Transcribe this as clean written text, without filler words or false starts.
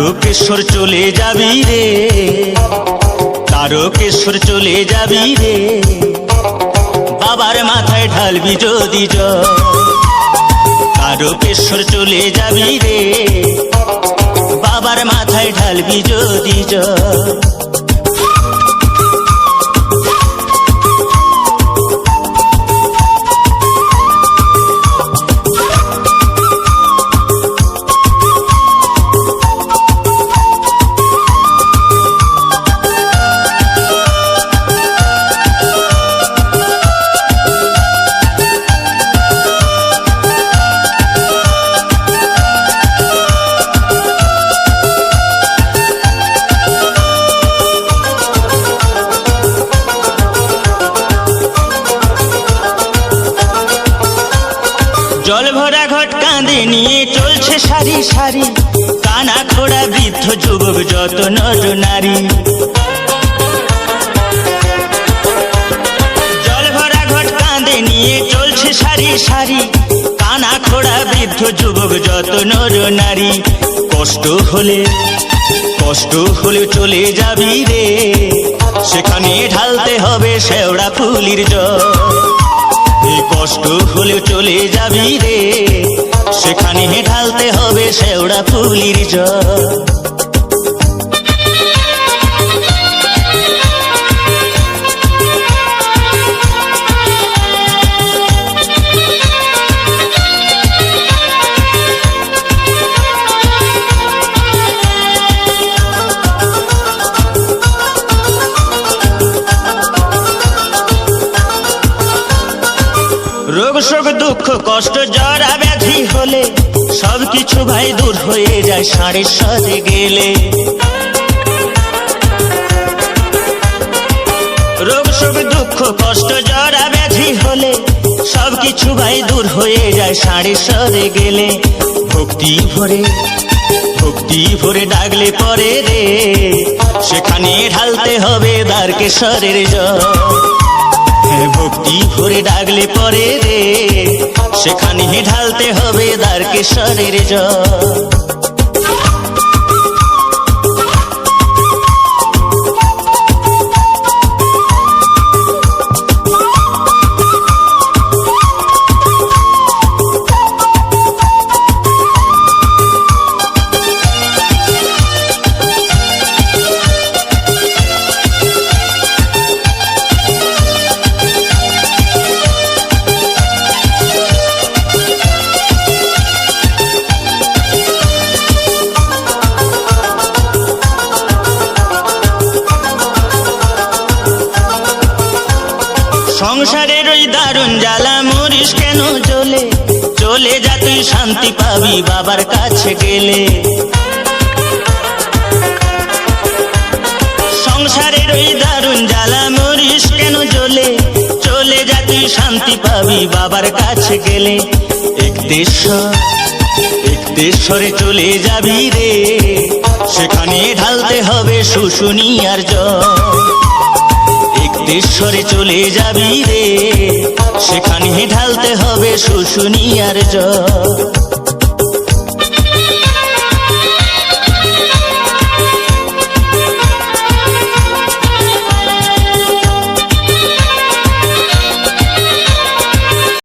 তারকেশ্বর চলে যাবি রে, তারকেশ্বর চলে যাবি রে, বাবার মাথায় ঢালবি যদি জল। তারকেশ্বর চলে যাবি রে, বাবার মাথায় ঢালবি যদি জল। জল ভরা ঘট কাঁধে নিয়ে চলছে সারি সারি, কানা খোড়া বৃদ্ধ যুবক যত নর নারী। জল ভরা ঘট কাঁধে নিয়ে চলছে সারি সারি, কানা খোড়া বৃদ্ধ যুবক যত নর নারী। কষ্ট হলে চলে যাবি রে, সেখানে ঢালতে হবে শেওড়া ফুলির জল। কষ্ট হলে চলে যাবি রে, সেখানে ঢালতে হবে শেওড়া ফুলির জল। রোগ শোক দুঃখ কষ্ট জরা ব্যাধি হলে সবকিছু ভাই দূর হয়ে যায় ষাঁড়ের সাথে গেলে। রোগ শোক দুঃখ কষ্ট জরা ব্যাধি হলে সবকিছু ভাই দূর হয়ে যায় ষাঁড়ের সাথে গেলে। ভক্তি ভরে ডাকলে পরে রে, সেখানে ঢালতে হবে দ্বারকেশ্বরের জল। ভক্তি ভরে ডাকলে পরে রে, সেখানে ঢালতে হবে দ্বারকেশ্বরের জল। সংসারের ওই দারুণ জ্বালা মরিস কেন জ্বলে, চলে যা তুই শান্তি পাবি বাবার কাছে গেলে। সংসারের ওই দারুণ জ্বালা মরিস কেন জ্বলে, চলে যা তুই শান্তি পাবি বাবার কাছে গেলে। একদেশ্বরে চলে যাবি রে, সেখানে ঢালতে হবে শুশুনিয়ার জল। একদেশ্বরে চলে যাবি রে, সেখানে ঢালতে হবে শুশুনিয়ার জল।